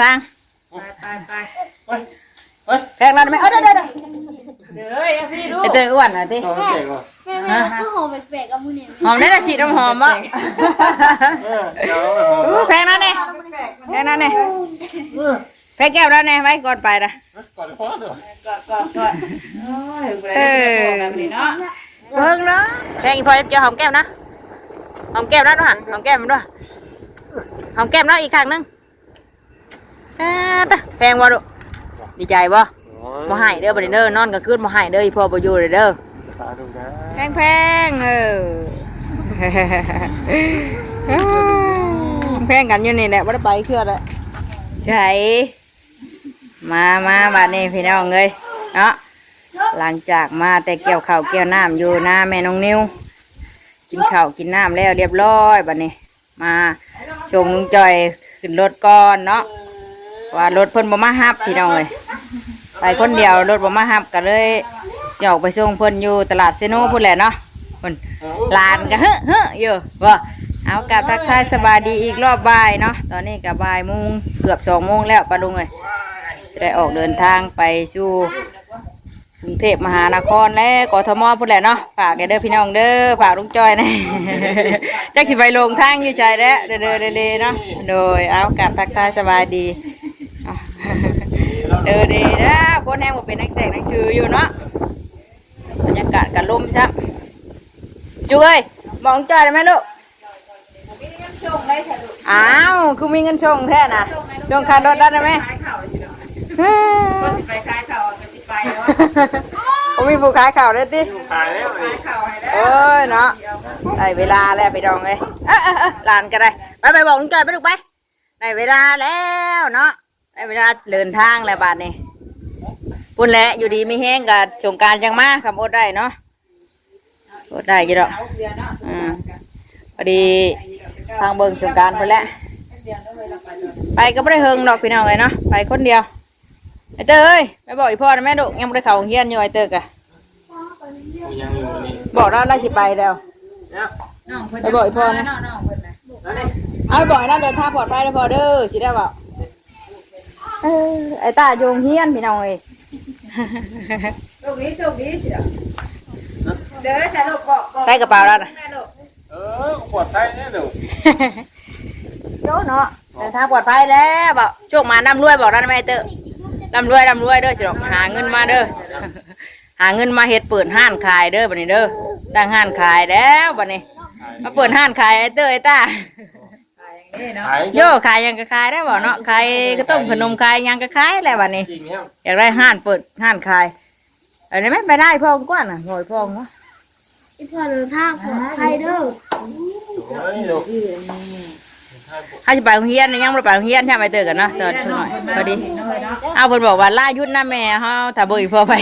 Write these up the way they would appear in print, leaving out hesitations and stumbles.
ทางไปแพงแล้วไหมเด้อพี่ดูเตยอ้วนหน่อยดิแม่ก็หอมแปลกๆกับมูเนี่ยหอมได้ละฉีดน้ำหอมบ่แพงแล้วเนี่ยแพงแล้วเนี่ยแพงแก้วแล้วเนี่ยไว้ก่อนไปนะก่อนพ่อเถอะก่อนเพิ่งเนาะแพงอีพอจะหอมแก้มนะหอมแก้มแล้วด้วยหอมแก้มมันด้วยหอมแก้มแล้วอีกครั้งนึงแพงบ่ดูดีใจบ่บ่หายเด้อบ่ได้เด้อนอนก็คืนบ่หายเด้ออีพ่อบ่อยู่เด้อแพงแพงแพงกันอยู่นี่แหละบ่ได้ไปเทื่อละใช่มาบัดนี้พี่น้องเอ้ยเนาะหลังจากมาแต่เกี่ยวข้าวเกี่ยวน้ำอยู่หน้าแม่น้องนิวกินข้าวกินน้ำแล้วเรียบร้อยบัดนี้มาส่งลุงจอยขึ้นรถก่อนเนาะว่ารถเพิ่นบ่มารับพี่น้องเอ้ยไปคนเดียวรถบ่มารับก็เลยสิออกไปส่งเพิ่นอยู่ตลาดเซโนพุ่นแหละเนาะเพิ่นลานก็เฮ้ออยู่บ่เอากลับทักทายสบายดีอีกรอบบ่ายเนาะตอนนี้ก็บ่ายโมงเกือบ2 โมงแล้วปะลุงเอ้ยจะได้ออกเดินทางไปสู่กรุงเทพมหานครและกทมพุ่นแหละเนาะฝากเด้อพี่น้องเด้อฝากลุงจอยนะจักสิไปลงทางอยู่ใจแล้วเด้อเลยเนาะโดยเอากลับทักทายสบายดีดีนะคนแห้งบ่เป็นนักแสกนักชื่ออยู่เนาะบรรยากาศกันลมซับจุ้ยมองจอยได้ไหมลูกอ้าวคือมีเงินชงแท้น่ะชงคารถได้ไหมไปขายข่าวก็สิไปเนาะผมมีผู้ขายข่าวได้ติขายแล้วขายข่าวให้แล้วเนาะได้เวลาแล้วไปดองเลยลานกันได้ไปบอกลุงจอยไปลูกไปได้เวลาแล้วเนาะได้เวลาเดินทางแล้วบาดนี้ปุ่นแหละอยู่ดีมีแห้งกับสงการจังมาคำอดได้เนาะอดได้ยี่ดอกพอดีทางเบิ่งสงการไปแล้วไปก็ไม่ได้เฮิงดอกพี่น้องเลยเนาะไปคนเดียวไอเตอร์เอ้ยไปบอกอีพ่อนะแม่ดุยังไม่ได้เข่าเฮียนอยู่ไอเตอร์กะบอกเราไล่สิไปแล้วไปบอกอีพ่อนะเอาบ่อยแล้วเดินทางปลอดภัยแล้วพอเด้อสิได้บอกไอตาโยงเฮียนพี่น้องเลยโชคดีสิเดี๋ยวใส่ลูกบอกใส่กระเป๋าแล้วนะปลอดภัยแน่ดูโจ้เนาะเดินทางปลอดภัยแล้วบอกโชคมาร่ำรวยบอกเราได้ไหมเตอร์ร่ำรวยเด้อสิดอกหาเงินมาเด้อหาเงินมาเฮ็ดเปิดห้านขายเด้อบัดนี้เด้อตั้งห้านขายแล้วบัดนี้มาเปิดห้านขายไอเตอร์ไอตาโย่ขายยังก็ขายได้บ่เนาะขายก็ต้มขนมขายยังก็ขายแล้วบัดนี้อยากได้ห้านเปิดห้านขายอะไรไหมไปได้พ่อกว้านอ่ะหอยพ่องวะอีพ่อเดินทางปลอดภัยเด้อถ้าจะไปโรงเรียนยังไม่ไปโรงเรียนใช่ไหมเตอกันเนาะตอนช่วงหน่อยพอดีเอาเพิ่นบอกว่าล่ายุดนะแม่เฮาถ้าบ่อีพ่อไป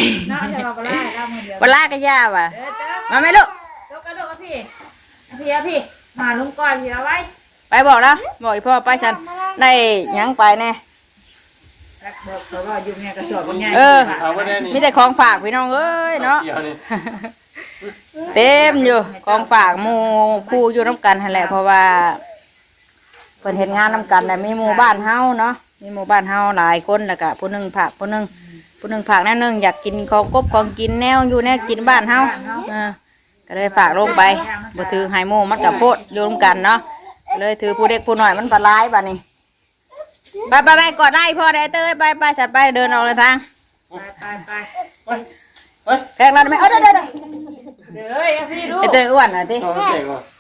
บ่ล่าก็ยาว่ะมาแม่ลูกพี่มาลุงก่อนพี่เอาไว้ไปบอกแล้วบอกอีพ่อไปฉันได้ยังไปแน่มีแต่ของฝากพี่น้องเอ้ยเนาะเต็มอยู่ของฝากหมู่คู่อยู่น้ำกันนั่นแหละเพราะว่าเพิ่นเฮ็ดงานน้ำกันแต่มีหมู่บ้านเฮาเนาะมีหมู่บ้านเฮาหลายคนแล้วก็ผู้หนึ่งผักผู้หนึ่งผักแน่นึงอยากกินของกบของกินแนวอยู่แนวกินบ้านเฮาก็เลยฝากลงไปบ่ถือไฮโมมันกับโพดอยู่ร่วมกันเนาะเลยถือผู้เด็กผู้น้อยมันปลาร้ายบ้านี้ไปกอดได้พ่อได้เต้ยไปสัตว์ไปเดินออกเลยทางแพงแล้วไหมเด้อพี่ดูเต้ยอ้วนหน่อยดิ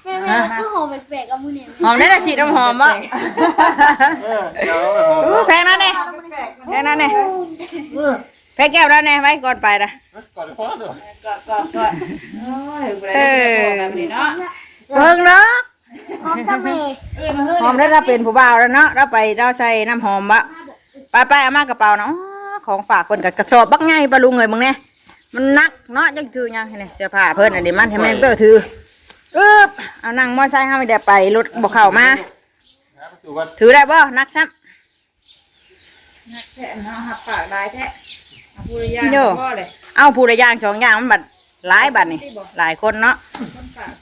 แม่ก็หอมแปลกๆกับมูเนี่ยหอมได้ละฉีดน้ำหอมบ่แพงแล้วเนี่ยแพงแก้วแล้วเนี่ยไว้ก่อนไปนะก่อนพ่อเถอะก่อนเพิ่งเนาะหอมจังเลยหอมได้เราเป็นผู้บ่าวแล้วเนาะเราใส่น้ำหอมบะไปเอามากระเป๋าเนาะของฝากคนกับกระสอบบักไงปลาลุงเลยมึงเนี่ยมันนักเนาะยังถือยังเนี่ยเสื้อผ้าเพิ่นอะไรมันให้แม่เตอร์ถือเอานั่งมอไซค์ห้าไม่ได้ไปรถบอกเข่ามาถือได้บ่นักซ้ำแท้เนาะหักปากได้แท้ผู้ระยางเอาผู้ระยาง2 อย่างมันบัดหลายบัดนี่หลายคนเนาะ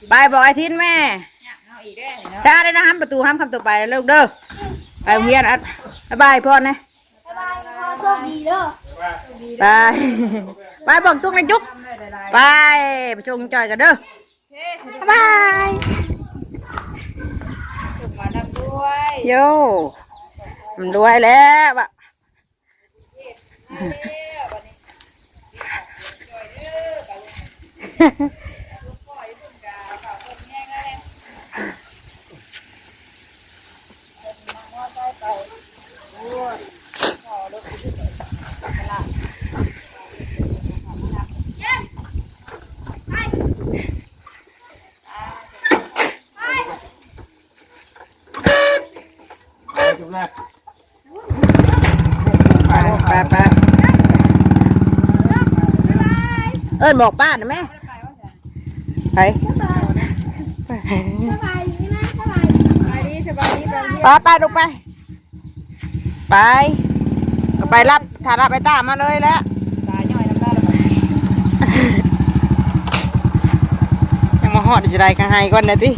ไปบอกไอ้ทินแม่ถ้าได้นะห้ามประตูห้ามคำตัวไปแล้วเด้อไปโรงเรียนอัด บ๊ายบายพ่อนะ บ๊ายบายพ่อโชคดีเด้อ ไปไปบอกตุ๊กนะจุกไปไปชงจอยกันเด้อบ๊ายบาย มาดำด้วย โย่มันรวยแล้วอะไปเอิ้นบอกป้าหน่อยแม่ไป สบายดีนะสบายดี สบายดีตอนนี้ ไปลูกไปก็ไปรับถ้ารับไปตามมาเลยแล้ว ตาย่อยน้ำตาละ ยังมาหอดสิได้กันให้ก่อนนะที่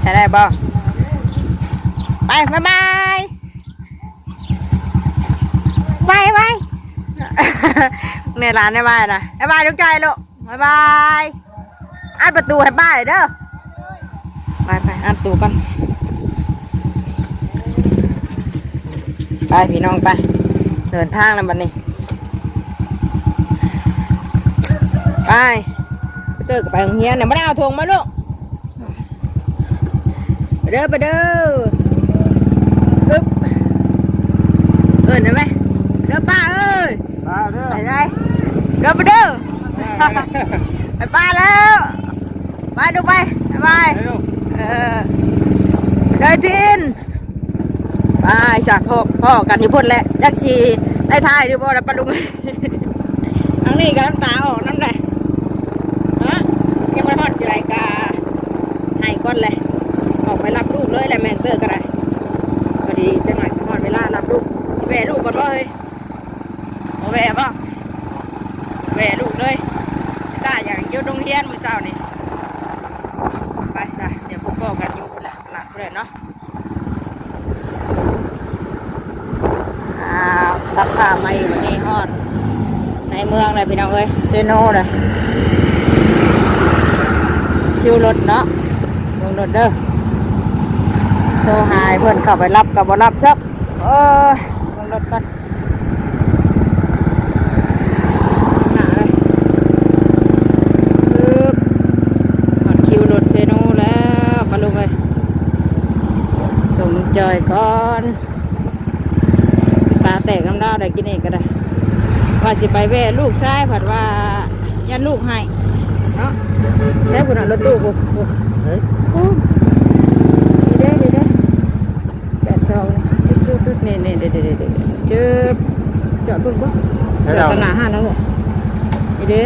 ใช่ได้บ่ไปบ๊ายบายไปในร้านบ๊ายบายนะบ๊ายบายทุกใจลูกบ๊ายบายอัดประตูให้บ้านเด้อไปอัดประตูกันไปพี่น้องไปเดินทางแล้วบัดนี้ไปเติร์กไปโรงเรียนเนี่ยไม่ได้เอาธงมาลูกไปเด้ออึ๊บเอิ้นได้ไหมเด้อป้าเอ้ยไปไหนเด้อไปป้าแล้วไปดูไปไปเลยทินไปจากพ่อกันอยู่พุ่นแหละจักสีได้ทายหรือบ่ได้ปลาดุงทั้งนี้ก็น้ำตาออกน้ำเลยฮะยังไม่ทอดสิไรกาให้ก้อนเลยออกไปรับลูกเลยแหละแมงเตอร์ก็ได้พอดีจังหน่อยทอดเวลารับลูกสิแว่ลูกก่อนบ่เฮ้ยมาแว่บ่แว่ลูกเลยตาอย่างอยู่โรงเรียนมื้อเช้านี่ไปจ้ะเดี๋ยวพวกพ่อกันอยู่แหละหลักเลยเนาะตักผ้ามาอีกวันนี้ฮอดในเมืองเลยพี่น้องเอ้ยเซโนเลยคิวรถเนาะลงรถเด้อโทรหายเพื่อนเข้าไปรับกับบ่รับซักลงรถก่อนหนาเลยฮอดคิวรถเซโนแล้วปะลุงเลยส่งจอยก่อนตาแตกน้ำดาวได้กินเองก็ได้ว่าสิไปแว่ลูกชายผัดว่ายันลูกให้เนาะใช้คนรถตู้ปุ๊บดีเด้8 2จุดนี่เด็ดจอดปุ๊บจอดตลาดห้าแล้วบ่ดีเด้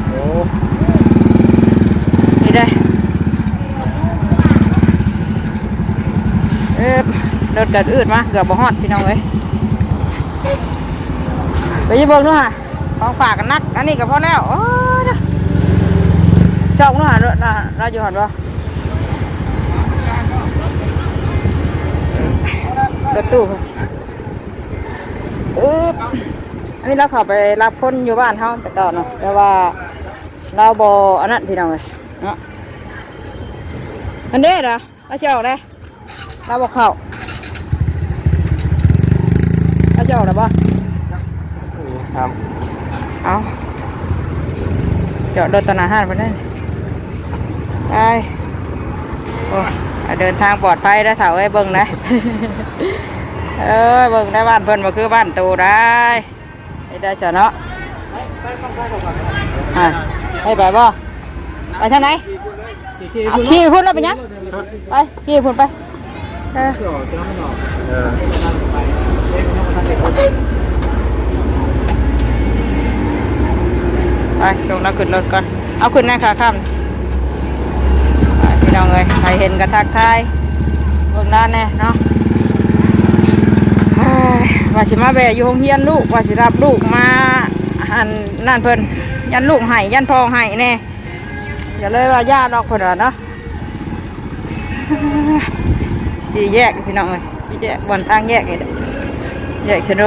โอ้ดีเด้รถเกิดอืดมาเกือบบ่ฮอดพี่น้องเอ้ยไปยี่เบิ้งด้วยฮะของฝากกันนักอันนี้ก็พอแล้วโอ้ยชอบด้วยฮะเราอยู่หันบ่รถตู้อันนี้เราขับไปรับคนอยู่บ้านเฮาแต่ก่อนเนาะแต่ว่าเราบ่อันนั้นพี่น้องเอ้ยเนาะอันนี้เหรอเราเชี่ยวเลยเราบ่เข้าเจ้าหรือเปล่าครับเอาจอดรถตนาห้านไปได้ไปโอ้เดินทางปลอดภัยได้เถาไอ้เบิ้งนะเบิ้งได้บ้านเพิ่นมาคือบ้านตูได้ได้เฉยเนาะให้ไปบ่ไปทางไหนขี่พุ่นแล้วไปยังไปขี่พุ่นไปไปลงแล้วขึ้นรถก่อนเอาขึ้นหน้าขาข้ามพี่น้องเลยใครเห็นกระทักทายเบื้องด้านแน่เนาะว่าสิมาแบะอยู่โรงเรียนลูกว่าสิรับลูกมาหันนั่นเพิ่น ยันลูกให้ยันพ่อให้แน่อย่าเลยว่าญาติดอกคนเนาะสี่แยกพี่น้องเลยสี่แยกบนทางแยกเลยแยกชโน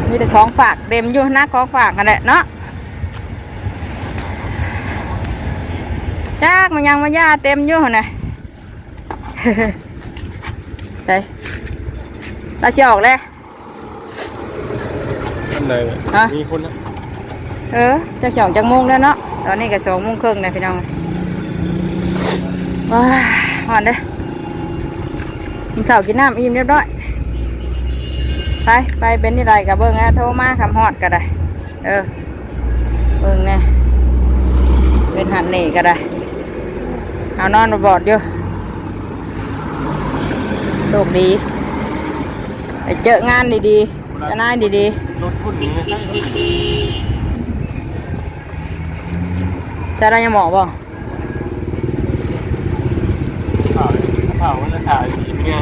มีแต่ของฝากเต็มอยู่นะของฝากกันแหละเนาะจากมันยังมาญาเต็มอยู่นะไปเราจะออกเลยมีคนนะจะสองจังมุงแล้วเนาะตอนนี้ก็2:30นะพี่น้องว้าหอนเด้กินข้าวกินน้ำอิ่มเรียบร้อยไปเป็นที่ไรกับเบิ้งนะโทรมาคำฮอดก็ได้เบิ้งไงเป็นหันนี่ก็ได้เอานอนบอดอยู่โชคดีไปเจองานดีๆจะนายดีๆรถพุ่นนี้ใช่ได้ยังหมอบ่ข่าวมันจะถ่ายดีเป็นไง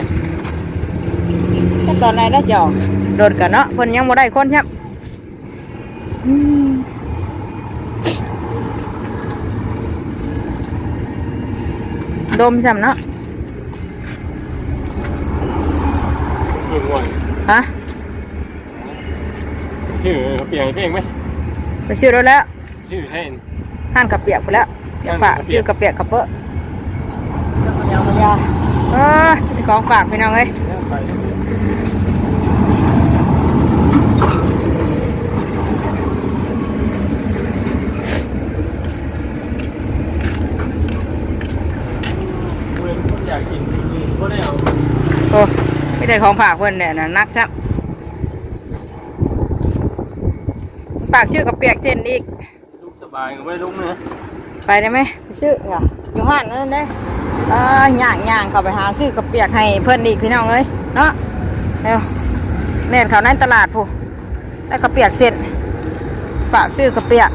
ขั้นตอนไหนได้จะออกโดดกันเนาะเพิ่นยังบ่ได้คนครับดมซ้ำเนาะฮะชื่อเปียกเปียกไหมไปชื่อรถแล้วชื่อใช่ห้านกระเปียกไปแล้วอยากฝากชื่อกระเปียกกระเปาะยาของฝากพี่น้องเอ้ยอยากกินก็ได้เอาโอ้ไม่ได้ของฝากเพื่อนเนี่ยนะนักชับฝากชื่อกระเปียกเส้นอีกลูกสบายก็ไม่ลุกนะไปได้ไหมไปซื้อเหรออยู่ห้านนั่นได้ย่างเข้าไปหาซื้อกระเปียกให้เพื่อนอีกพี่น้องเอ้ยเนาะเร็วเน่นเขาในตลาดผู้ได้กระเปียกเส้นฝากซื้อกระเปียก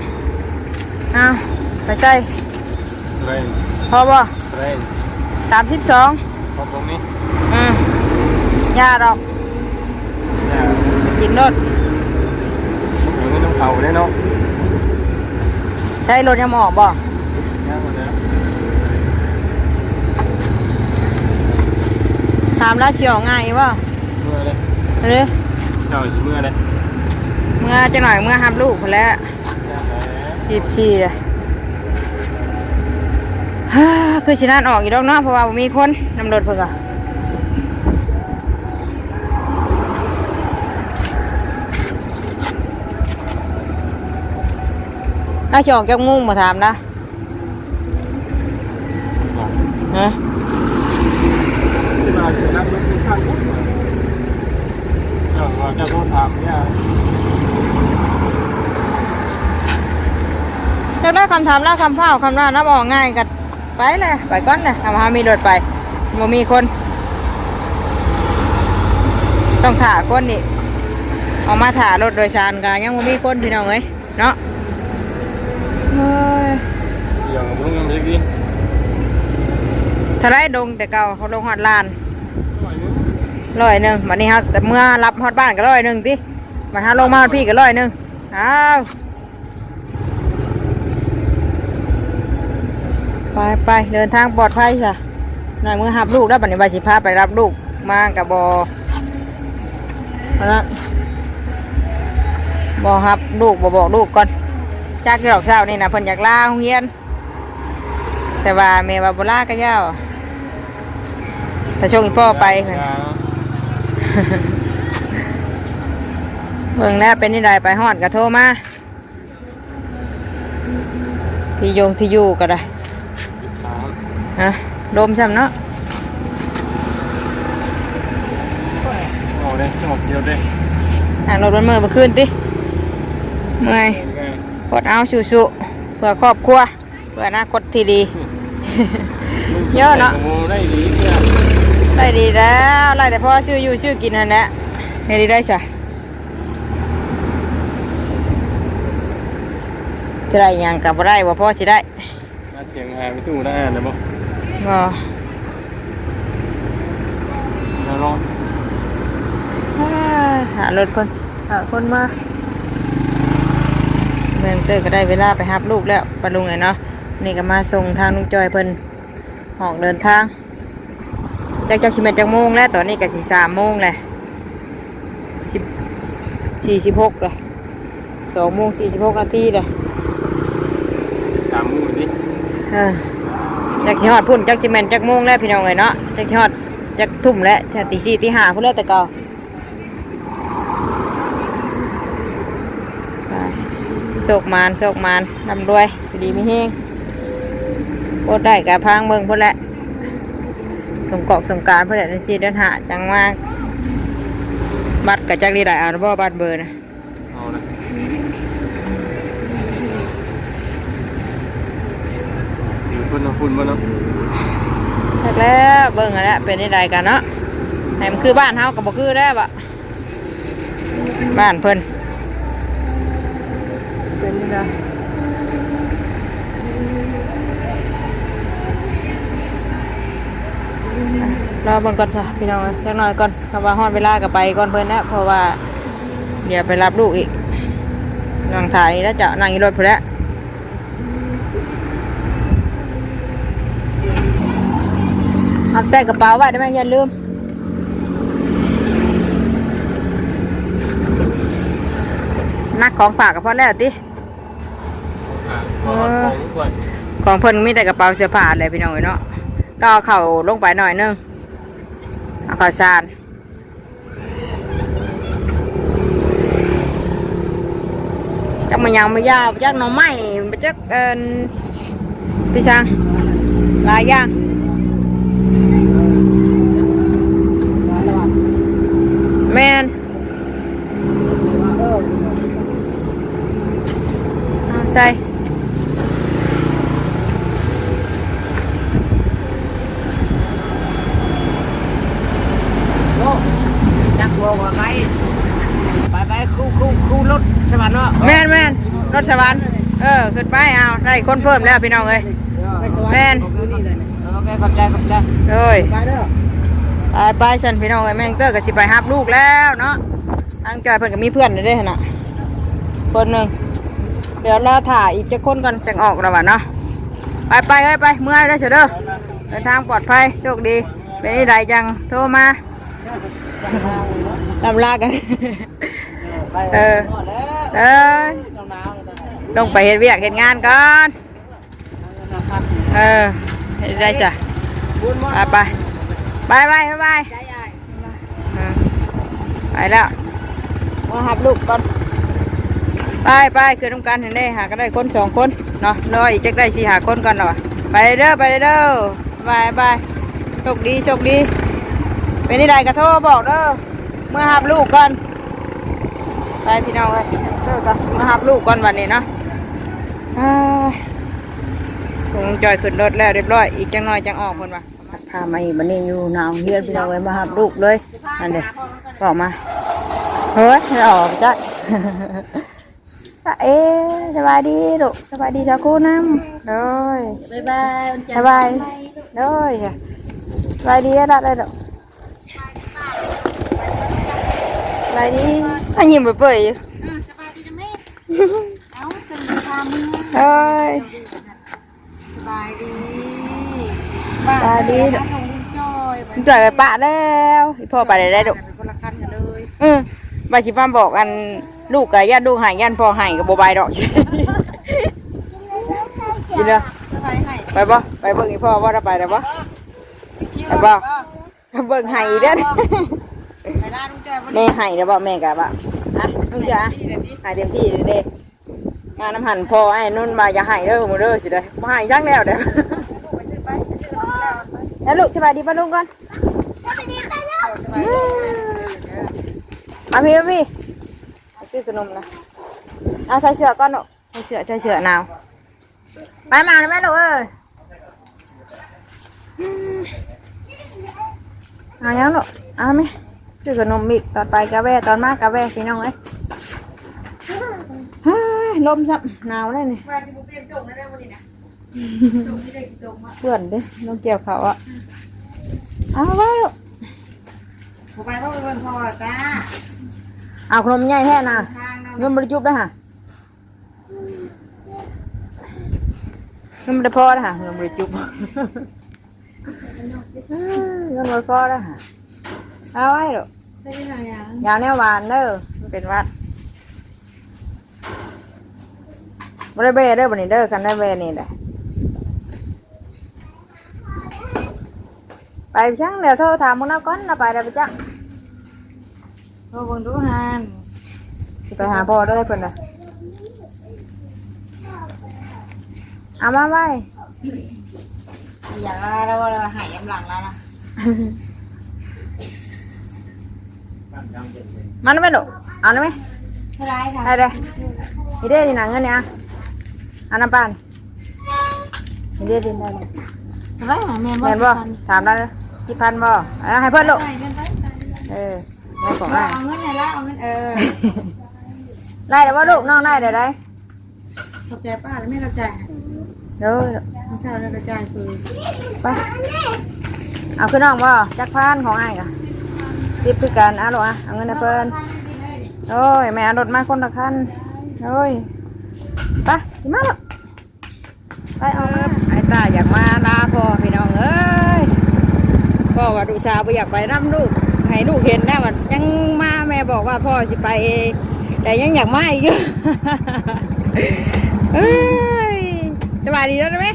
เอาไปใส่พอบ่32พอตรงนี้ยาดอกกินรถอย่างนี้ต้องเผาได้เนาะใช้รถยังหมอกบ่ถามแล้วเชียวง่ายว่าเมื่อเลยเจ้าสิเมื่อเลยเมื่อจะหน่อยเมื่อห้ามลูกคนแล้วชีเลยคือชินันออกอีกดอกเนาะเพราะว่ามีคนนำรถเพิ่งอะน่าจะออกจากมุ้งมาถามนะฮะจะโทรถามเนี่ยจะได้คำถามแล้วคำเผาคำว่าน้ำออกง่ายกันไปเลยไปก้อนเลยทำให้มีรถไปบ่มีคนต้องถ่าคนนี่เอามาถ่ารถโดยสารกันยังบ่มีคนพี่น้องเอ้ยเนาะอย่างมึงยังไม่กินถ้าได้ดงแต่เก่าเขาลงฮอดลาน100วันนี้ครับแต่เมื่อรับฮอดบ้านก็100ติมันหาลงมาพี่ก็100อ้าวไปเดินทางปลอดภัยจ้ะหน่อยมือหับลูกแล้วบัดนี้ใบสิพาไปรับลูกมากับบนะบอหับลูกบอกลูกก่อนจากกี่ดอกเช้านี่นะเพิ่นอยากลาโรงเรียนแต่ว่าแม่ว่าบ่ลาก็ยาวแต่ช่วงอีพ่อไปเบิ่งแล้วเป็นนี่ได้ไปฮอดก็โทรมาที่อยู่ก็ได้ลมช้ำเนาะโอ้เลยสงบเดียวเลยรถมันมาขึ้นติเมื่อยกดเอาสู้ๆเพื่อครอบครัวเพื่ออนาคตที่ดีเยอะเนาะได้ดีแล้วไล่แต่พ่อชื่ออยู่ชื่อกินนั่นแหละให้ดีได้ใช่จะได้ยังกับบ่ได้บ่พ่อสิได้เสียงหายไปตู้ได้อ่านได้บ่บ่แล้วรอ หารถคนหาคนมาเมืองเตอร์ก็ได้เวลาไปรับลูกแล้วปะลุงไงเนาะนี่ก็มาส่งทางลุงจอยเพิ่นออกเดินทางจากชิมเมจากโมงแล้วตอนนี้ก็สิ3 โมงแหละ46เลย2:46 นาทีเลย 3 มื้อดิ จากสิฮอดพุ่นจากสิแม่นจากโมงแล้วพี่น้องเอ้ยเนาะจากสิฮอดจากทุ่มแล้วจากตี 4 ตี 5พุ่นแล้วแต่เก่าไปโชคมานนำด้วยดีมีเฮงโคตรได้กะพังเบิ่งพุ่นแหละสงกอกสงกรานต์พุ่นแหละสิเดินหาจังมากบัตรกะจักดีได้เอาบ่บัตรเบอร์นะ เอาละอยู่พุ่นเอาพุ่นบ่เนาะ จักแล้วเบิ่งอันแล้วเป็นได้กันเนาะให้มันคือบ้านเฮาก็บ่คือแล้วอะบ้านเพิ่นเป็นนี่นะรอเบิ่งก่อนจ้ะพี่น้องจักหน่อยก่อนคำว่าฮอดเวลาก็ไปก่อนเพิ่นนะเพราะว่าเดี๋ยวไปรับลูกอีกนั่งถ่ายแล้วจะนั่งอยู่รถพุ่นแล้วเอาใส่กระเป๋าไว้ได้ไหมอย่าลืมนักของฝากกับพ่อแล้วติ ของเพิ่นมีแต่กระเป๋าเสื้อผ้าเลยพี่น้องเนาะก็เอาเข่าลงไปหน่อยนึงเอาข้าวสารจักมันยังไม่ยาวจักหน่อไม้จักพี่ช้างหลายอย่างแม่นใช่ไปคู่รถสวรรค์เนาะ แม่นรถสวรรค์ขึ้นไปเอาได้คนเพิ่มแล้วพี่น้องเอ้ยแม่น โอเคขอบใจ เอ้ย ไปเด้อ ไปสันพี่น้องเอ้ยแม่งเตอร์ก็สิไปรับลูกแล้วเนาะทางจอยเพิ่นก็มีเพื่อนอยู่เด้อน่ะคนหนึ่งเดี๋ยวรอถ่ายอีกจะคนก่อนจังออกแล้ววะเนาะไปเฮ้ยไปเมื่อยแล้วเฉยเด้อเดินทางปลอดภัยโชคดีเป็นที่ใดจังโทรมาลำลากันเออลงไปเฮ็ดเวียกเฮ็ดงานก่อนเฮ็ดได้จ้ะไปไปแล้วมาหับลูกก่อนไปคือต้องการเห็นได้หาก็ได้คน2 คนเนาะรออีกจักได้4 5 คนก่อนหรอไปเด้อไปโชคดีเป็นที่ใดกระโทรบอกเด้อเมื่อหับลูกก่อนไปพี่น้องเลยเด้อกันมาหับลูกก่อนวันนี้เนาะคงจอยขึ้นรถแล้วเรียบร้อยอีกจังน้อยจังออกคนว่ะพามาอีกวันนี้อยู่หนาวเฮียนพี่น้องเลยมาหับลูกเลยนั่นเด็กบอกมาเฮ้ยออกจ้ะสบายดีลูกสบายดีจ้าคู่น้ำเลยบายสบายเลยสบายดีอะไรเลยลูกสบายดีอันยิ้มเปื่อยอยู่ สบายดีนะแม่เอาตื่นทำมือ เฮ้ย สบายดี สบายดี บ้านของลุงจอย จ่อยไปปะแล้วพ่อไปได้ลูก เป็นคนละคันกันเลย บาชิป้าบอกอันลูกกับญาติลูกหายยันพ่อหายกับโบบายดอกกินเลย ไปให้ ไปบ่ไปเบิ่งอีพ่อว่าจะไปได้บ่ไปบ่เบิ่งหายเด้อ ไปล่าลุงจอย แม่หายเด้อบ่แม่กะบ่ลุงจ๋าหายเต็มที่เด้มาน้ำหันพ่อไอ้นุ่นมาอย่าหายเด้อมื้อเด้อสิเด้อบ่หายจังแล้วเด้อแล้วลูกสบายดีป่ะลุงก่อนมาพี่ซื้อขนมนะเอาใส่เสื้อก่อนลูกใส่เสื้อหนาวไปมาเลยแม่ลูกเอ้ยเอายังลูกเอาไหมซื้อขนมอีกตอนไปกาแฟตอนมากาแฟพี่น้องเอ้ยลมซับหนาวเลยนี่เพื่อนดิน้องเกี่ยวเขาอ่ะเอาไว้ลูก ไปเขาไปเบิ่งพ่อจ้า เอาขนมใหญ่แท้น่ะเงินบริจุบด้วยฮะเงินบริพอด้วยฮะเงินบริจุบเงินบริพอด้วยฮะเอาไว้ดู ใช่ไหมอ่ะ ยาแนวหวานเด้อมันเป็นวัดบริเวณเด้อบันนี้เด้อกันได้เวนี่แหละไปช่างเดี๋ยวโทรถามมึงนะก่อนนะไปเดี๋ยวไปจ้างโทรเบิ่งดูฮานสิไปหาพ่อเด้อเพิ่นน่ะเอามาไว้อย่างละแล้วว่าหายยำหลังแล้วนะมันไม่หรอกเอาได้ไหม ใช่ไรค่ะ ได้เลยนี่เด้นี่หนังเงินเนี่ยอันน้ำปลานี่เด้ดินได้เลย ใช่ไรแม่ แม่นบ่ถามได้เลย10,000บ่ให้เพิ่นลูกแม่ของได้ เอาเงินไหนละเอาเงินได้แต่ว่าลูกน้องได้เดี๋ยวได้ ขอบใจป้าแล้วไม่เราจ่าย เด้อ ไม่ใช่เราจ่ายคือ ไปเอาขึ้นน้องบ่จักพันของอ้ายกะ10คือกันเอาลูกเอาเงินให้เพิ่นโอ้ยแม่เอารถมาคนละคันโอ้ยไปมาลูกไปเอามาไอ้ตาอยากมาลาพ่อพี่น้องเอ้ยพ่อว่าดูสาวไปอยากไปน้ำลูกให้ลูกเห็นแน่ว่ายังมาแม่บอกว่าพ่อสิไปเองแต่ยังอยากมาอีก เอ้ยสบายดีแล้วไหม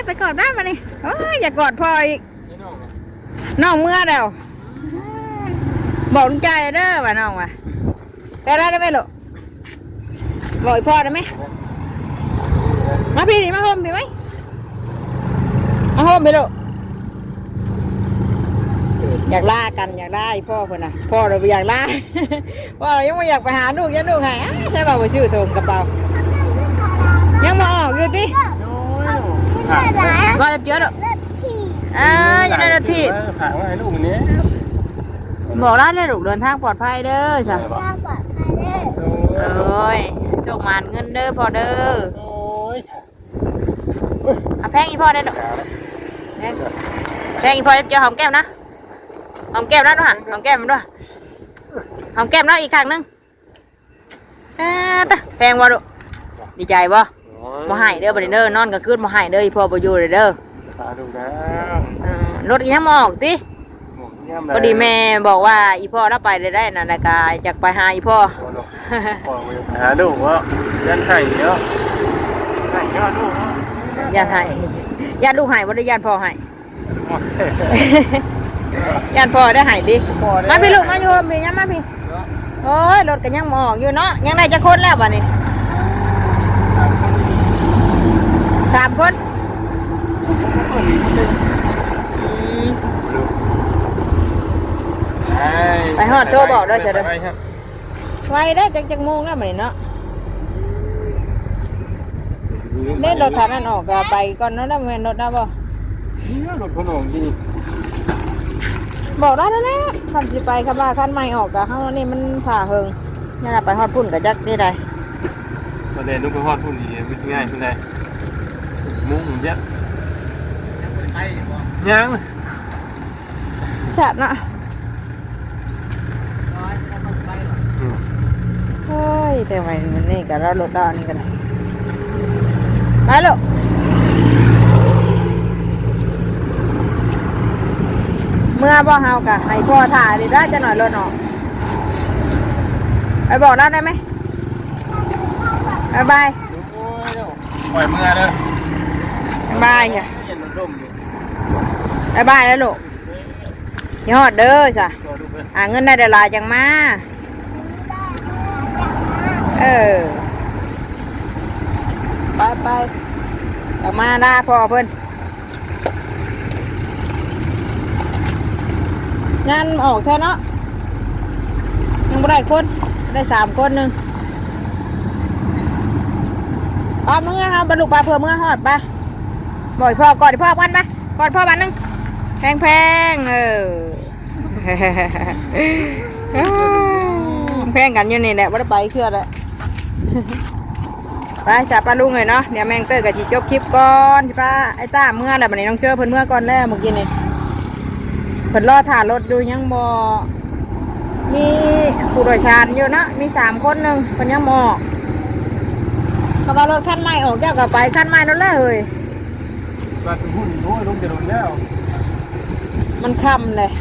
ไปกอดบ้านมานี่โอ้ยอยากกอดพ่ออีกน้องเมื่อเดียวบอกลุงใจเด้อว่าน้องว่ะไปได้ไหมลูกบอกพ่อได้ไหมมาพี่มาโฮมพี่ไหมมาโฮมพี่ลูกอยากล่ากันอยากล่าพ่อคนน่ะพ่อเราอยากล่า พ่อยังไม่อยากไปหาลูกยังลูกหายใช่ป่าวไปซื้อถุงกระเป๋ายังมาออกอยู่ดิว่าจะเจอหรอยังได้รถที่ ถามว่าไอ้ลูกนี้ บอกร้านเลยลูกเดินทางปลอดภัยเด้อจ้ะเอ้ยโชคมานเงินเด้อพ่อเด้อ โอ้ย เอาแพงอีพ่อได้หรอแพงอีพ่อเจอหอมแก้มนะหอมแก้มนะด้วยหอมแก้มมันด้วยหอมแก้มนะอีกครั้งนึงแพงบ่ลูกดีใจบ่บ่ให้เด้อบ่ได้เด้อนอนก็คืนบ่ให้เด้ออีพ่อบ่อยู่เลยเด้อ ตาดูแล้ว รถยังมออกติพอดีแม่บอกว่าอีพ่อถ้าไปได้น่ะนะกายจากไปหาอีพ่อ พ่อไปหาลูกว่ายันไข่เยอะไข่เยอะลูก ญาติให้ญาติลูกให้บ่ได้ญาติพ่อให้ญาติพ่อได้ให้ดิมาพี่ลูกมาอยู่พี่ยังมาพี่โอ้ยรถก็ยังมออกอยู่เนาะยังได้จะคนแล้วบัดนี้3 คนไปฮอดโทรบอกด้วยเฉยๆไว้ได้จังโมงแล้วบัดนี้เนาะเล่นรถคันนั้นออกก็ไปก่อนเนาะแล้วแม่นรถได้บ่ รถขนมที่ บอกได้แล้วนะคันสิไปคันว่าคันใหม่ออกก็เฮานี่มันผ่าเฮิงนี่ล่ะไปฮอดพุ่นก็จักได้ได้ ประเด็นลูกไปฮอดพุ่นดีไม่ง่ายเท่าไหร่มุ้งเยอะยัง ชัดนะเฮ้ยแต่ไมมันนี่ก็เรารถดอนนี่กันไปลูกเมื่อบ่เฮากะให้พ่อถ่ายดิได้จะหน่อยรถออกไปบอกได้ไหมบายบาย ปล่อยมือเลย บายค่ะ เย็นมันร่มอยู่ บายบายแล้วลูกยอดเด้อจ้ะหาเงินได้หลายจังมาไปออกมาด่าพ่อเพิ่นงานออกแค่เนาะยังไม่ได้คนได้3 คนนึงป้าเมื่อครับบรรลุปลาเพื่อเมื่อหอดปะบ่อยพ่อกอดพ่อวันปะกอดพ่อวันนึงแพงแพงกันอยู่นี่แหละว่าได้ไปเคลื่อนแล้วไปจับปลาลุงเลยเนาะเดี๋ยวแมงเตอร์กับจีจบคลิปก่อนใช่ปะไอ้ต้าเมื่อไหร่บัดนี้น้องเชื่อเพิ่นเมื่อก่อนแล้วเมื่อกี้นี่เพิ่นรอถ่ารถดูยังบ่ มีผู้โดยสารอยู่เนาะมี3 คนหนึ่งคนยังหมอกเขาว่ารถคันใหม่ออกเจ้าก็ไปคันใหม่นั่นแหละเฮ้ย การหุ่นโอ้ยลงจะโดนแล้ว มันค่ำเลย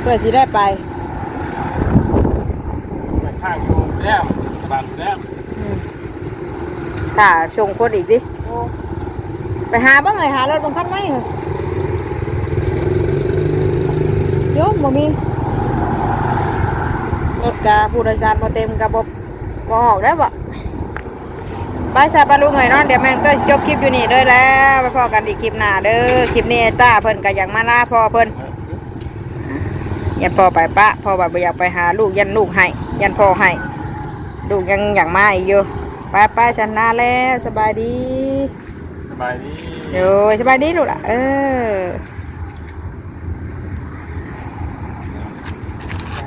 เพื่อสิได้ไป ไปข้างดูแล้วบานแล้ว ค่ะชงคนอีกดิไปหาบ้างเลยหารถบางคันไหมเหรอโยมบ่มีรถกาผู้โดยสารบ่เต็มกับบบ่ออกได้บ่ไปซาปาลุงหน่อยเนาะเดี๋ยวแม่นก็จบคลิปอยู่นี่เลยแล้วไปพอกันอีกคลิปหน้าเด้อคลิปนี้ไอ้ต้าเพิ่นก็อยากมาลาพ่อเพิ่นยันพ่อไปปะพ่อว่าบ่อยากไปหาลูกยันลูกให้ยันพ่อให้ลูกยังอยากมาอีกอยู่ไปฉันลาแล้วสบายดี สบายดี โอ้ยสบายดีลูกล่ะ